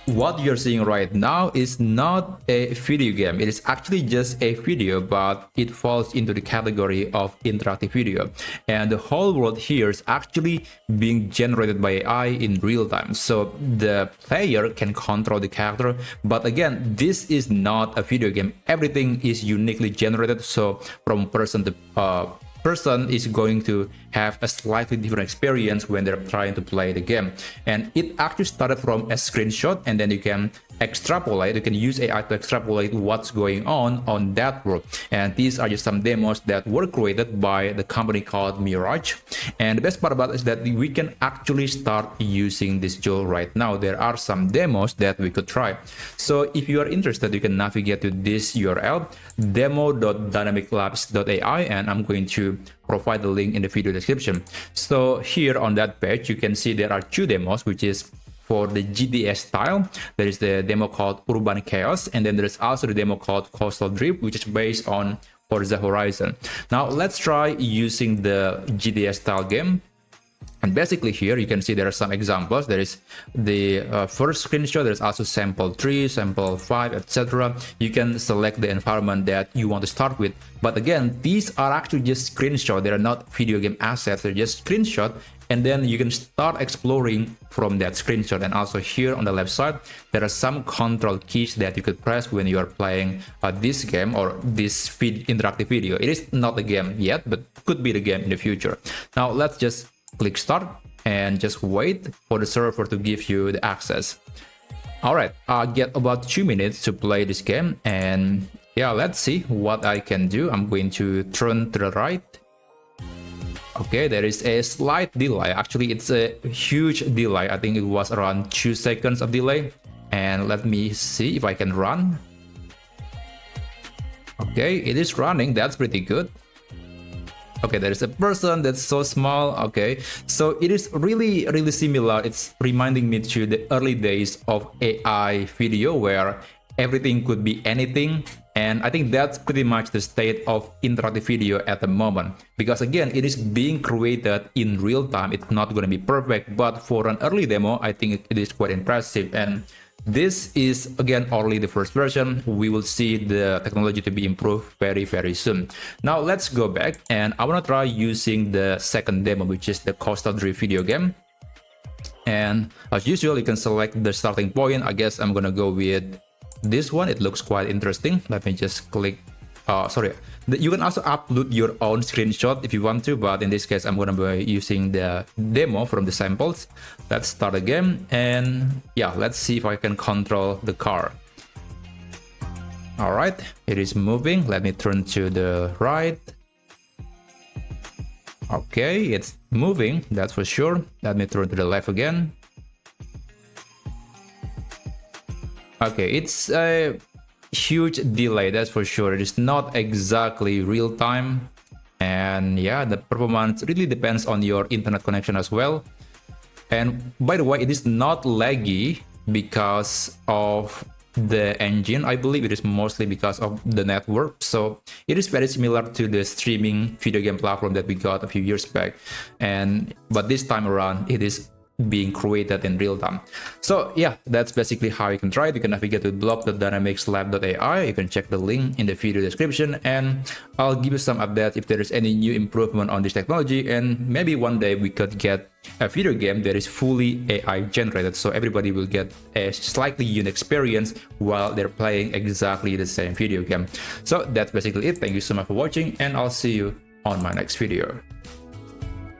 what you're seeing right now is not a video game. It is actually just a video, but it falls into the category of interactive video. And the whole world here is actually being generated by AI in real time. So the player can control the character. But again, this is not a video game. Everything is uniquely generated. So from person to person is going to have a slightly different experience when they're trying to play the game. And it actually started from a screenshot, and then you can extrapolate, you can use AI to extrapolate what's going on that world. And these are just some demos that were created by the company called Mirage. And the best part about it is that we can actually start using this tool right now. There are some demos that we could try. So if you are interested, you can navigate to this URL, demo.dynamiclabs.ai, and I'm going to provide the link in the video description. So here on that page, you can see there are two demos, which is for the GTA style. There is the demo called Urban Chaos, and then there's also the demo called Coastal Drift, which is based on Forza Horizon. Now let's try using the GTA style game. And basically here you can see there are some examples. There is the first screenshot. There's also sample 3, sample 5, etc. You can select the environment that you want to start with. But again, these are actually just screenshots. They are not video game assets. They're just screenshot. And then you can start exploring from that screenshot. And also here on the left side, there are some control keys that you could press when you are playing this game or this interactive video. It is not a game yet, but could be the game in the future. Now let's just click start and just wait for the server to give you the access. All right, I get about 2 minutes to play this game, and yeah, let's see what I can do. I'm going to turn to the right. Okay, there is a slight delay. Actually, it's a huge delay. I think it was around 2 seconds of delay. And let me see if I can run. Okay, it is running. That's pretty good. Okay, there is a person that's so small. Okay, so it is really similar. It's reminding me to the early days of AI video where everything could be anything. And I think that's pretty much the state of interactive video at the moment, because again, it is being created in real time. It's not going to be perfect, but for an early demo, I think it is quite impressive. And this is again only the first version. We will see the technology to be improved very soon. Now let's go back, and I want to try using the second demo, which is the Coastal Drift video game. And as usual, you can select the starting point. I guess I'm gonna go with this one. It looks quite interesting. Let me just click. You can also upload your own screenshot if you want to, but in this case I'm going to be using the demo from the samples. Let's start the game, and yeah, let's see if I can control the car. All right, it is moving. Let me turn to the right. Okay, it's moving, that's for sure. Let me turn to the left again. Okay, it's a huge delay, that's for sure. It is not exactly real time, and yeah, the performance really depends on your internet connection as well. And by the way, it is not laggy because of the engine. I believe it is mostly because of the network. So it is very similar to the streaming video game platform that we got a few years back, but this time around it is being created in real time. So yeah, that's basically how you can try it. You can navigate to blog.dynamiclab.ai. You can check the link in the video description, and I'll give you some updates if there is any new improvement on this technology. And maybe one day we could get a video game that is fully AI generated, so everybody will get a slightly unique experience while they're playing exactly the same video game. So that's basically it. Thank you so much for watching, and I'll see you on my next video.